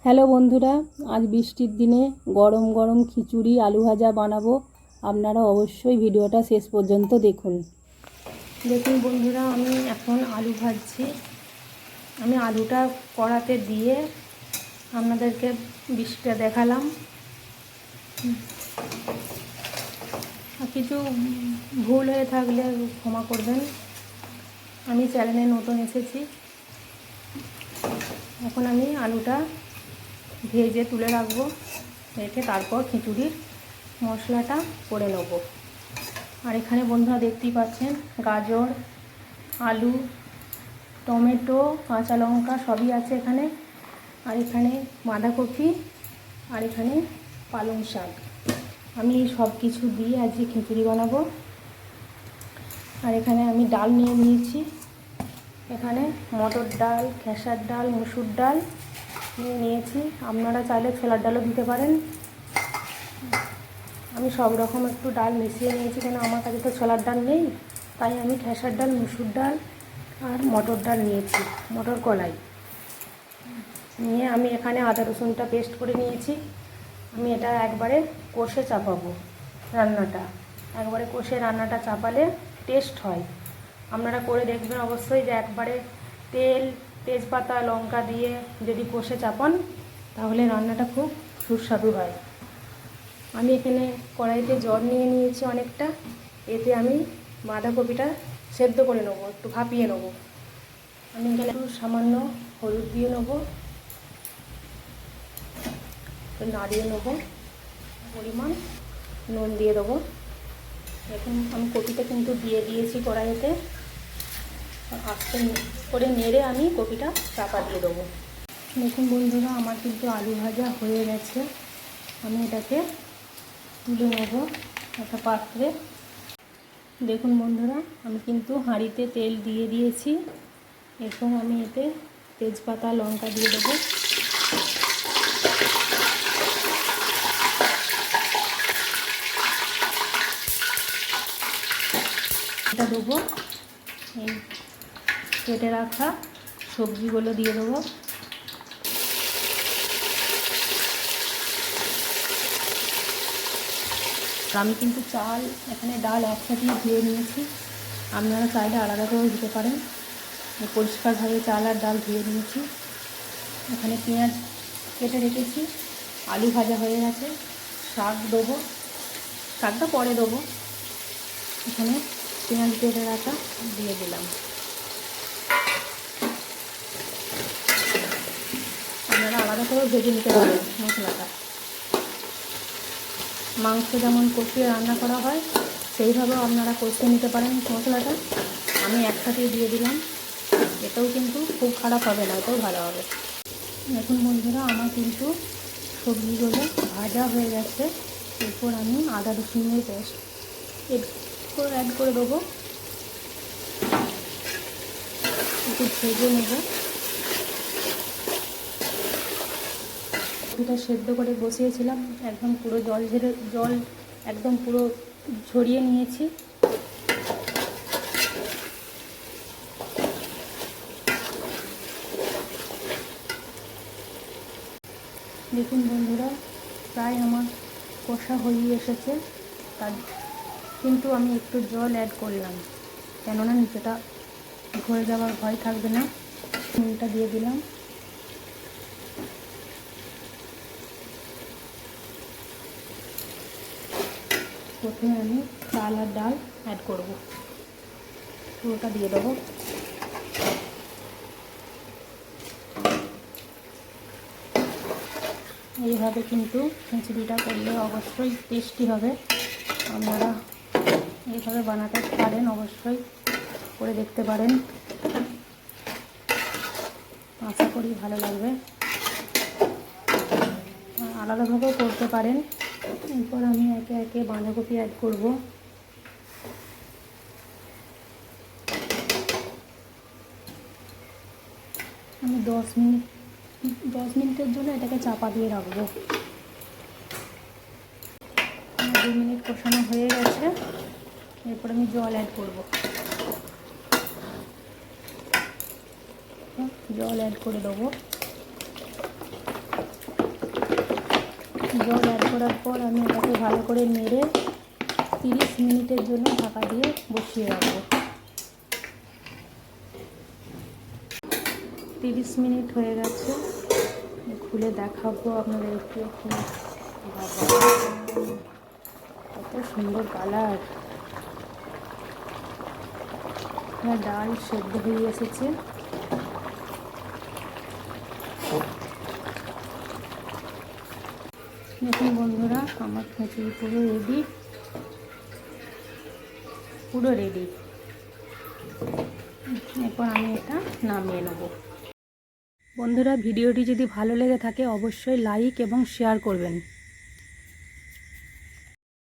Hello বন্ধুরা, আজ বৃষ্টির দিনে গরম গরম খিচুড়ি আলু ভাজা বানাবো। আপনারা অবশ্যই ভিডিওটা শেষ পর্যন্ত দেখুন। দেখুন বন্ধুরা, আমি এখন আলু ভাজছি। আমি আলুটা কড়াতে দিয়ে আপনাদেরকে বৃষ্টিটা দেখালাম। কিছু ভুল হয়ে থাকলে ক্ষমা করবেন, আমি চ্যানেলে নতুন এসেছি। এখন আমি আলুটা ভেজে তুলে রাখবো, রেখে তারপর খিচুড়ির মশলাটা করে নেব। আর এখানে বন্ধুরা দেখতেই পাচ্ছেন গাজর, আলু, টমেটো, কাঁচা লঙ্কা সবই আছে এখানে। আর এখানে বাঁধাকপি, আর এখানে পালং শাক। আমি সব কিছু দিয়ে আজকে খিচুড়ি বানাবো। আর এখানে আমি ডাল নিয়ে নিয়েছি। এখানে মটর ডাল, খেসার ডাল, মুসুর ডাল নিয়েছি। আপনারা চাইলে ছোলার ডালও দিতে পারেন। আমি সব রকম একটু ডাল মিশিয়ে নিয়েছি, কেন আমার কাছে তো ছোলার ডাল নেই, তাই আমি খেসার ডাল, মুসুর ডাল আর মটর ডাল নিয়েছি, মটর কলাই নিয়ে আমি এখানে আদা রসুনটা পেস্ট করে নিয়েছি। আমি এটা একবারে কষে চাপাবো রান্নাটা। একবারে কষে রান্নাটা চাপালে টেস্ট হয়। আপনারা করে দেখবেন অবশ্যই, যে একবারে তেল, তেজপাতা, লঙ্কা দিয়ে যদি কষে চাপান তাহলে রান্নাটা খুব সুস্বাদু হয়। আমি এখানে কড়াইতে জল নিয়ে নিয়েছি অনেকটা। এতে আমি বাঁধাকপিটা সেদ্ধ করে নেবো, একটু ভাপিয়ে নেবো। আমি এখানে একটু সামান্য হলুদ দিয়ে নেবো, নাড়িয়ে নেবো, পরিমাণ নুন দিয়ে দেবো। এখন আমি কপিটা কিন্তু দিয়ে দিয়েছি কড়াইতে। আস্তে করে নেড়ে আমি কপিটা চাপা দিয়ে দেবো। দেখুন বন্ধুরা, আমার কিন্তু আলু ভাজা হয়ে গেছে। আমি এটাকে তুলে নেব একটা পাত্রে। দেখুন বন্ধুরা, আমি কিন্তু হাঁড়িতে তেল দিয়ে দিয়েছি। এখন আমি এতে তেজপাতা, লঙ্কা দিয়ে দেবো। এটা দেবো, এই কেটে রাখা সবজিগুলো দিয়ে দেবো। আমি কিন্তু চাল, এখানে ডাল একসাথে ধুয়ে নিয়েছি। আপনারা চাইলে আলাদা করেও দিতে পারেন। পরিষ্কারভাবে চাল আর ডাল ধুয়ে নিয়েছি। এখানে পেঁয়াজ কেটে রেখেছি। আলু ভাজা হয়ে গেছে। শাক দেবো, শাকটা পরে দেবো। এখানে পেঁয়াজ কেটে রাখা দিয়ে দিলাম। আপনারা আলাদা করেও ভেজে নিতে পারেন মশলাটা। মাংস যেমন কষিয়ে রান্না করা হয়, সেইভাবেও আপনারা কষিয়ে নিতে পারেন মশলাটা। আমি একসাথেই দিয়ে দিলাম। এটাও কিন্তু খুব খারাপ হবে না, এটাও ভালো হবে। এখন বন্ধুরা, আমার কিন্তু সবজিগুলো ভাজা হয়ে গেছে। এরপর আমি আদা রসুনের পেস্ট অ্যাড করে দেবো, একটু ভেজে নেব। এটা সেদ্ধ করে বসিয়েছিলাম, একদম পুরো জল একদম পুরো ঝরিয়ে নিয়েছি। দেখুন বন্ধুরা, প্রায় আমার কষা হয়ে এসেছে। তার কিন্তু আমি একটু জল অ্যাড করলাম, কেননা নিচেটা ধরে যাওয়ার ভয় থাকবে না। নুনটা দিয়ে দিলাম। প্রথমে আমি চাল আর ডাল অ্যাড করব, পুরোটা দিয়ে দেবো। এইভাবে কিন্তু খিচুড়িটা করলে অবশ্যই টেস্টি হবে। আপনারা এইভাবে বানাতে পারেন, অবশ্যই করে দেখতে পারেন। আশা করি ভালো লাগবে। আলাদাভাবেও করতে পারেন। এরপর আমি একে একে বাঁধাকপি অ্যাড করব। আমি 10 মিনিটের জন্য এটাকে চাপা দিয়ে রাখবো। 2 মিনিট কষানো হয়ে গেছে। এরপর আমি জল অ্যাড করব। জল অ্যাড করে দেবো। জল অ্যাড করার পর আমি এটাকে ভালো করে নেড়ে 30 মিনিটের জন্য ঢাকা দিয়ে বসিয়ে রাখবো। 30 মিনিট হয়ে গেছে, খুলে দেখাবো আপনাদেরকে। বাবা, কত সুন্দর কালার! ডাল সেদ্ধ হয়ে এসেছে। দেখুন বন্ধুরা, আমার খিচুড়ি পুরো রেডি, পুরো রেডি। এরপর আমি এটা নামিয়ে নেব। বন্ধুরা, ভিডিওটি যদি ভালো লেগে থাকে অবশ্যই লাইক এবং শেয়ার করবেন।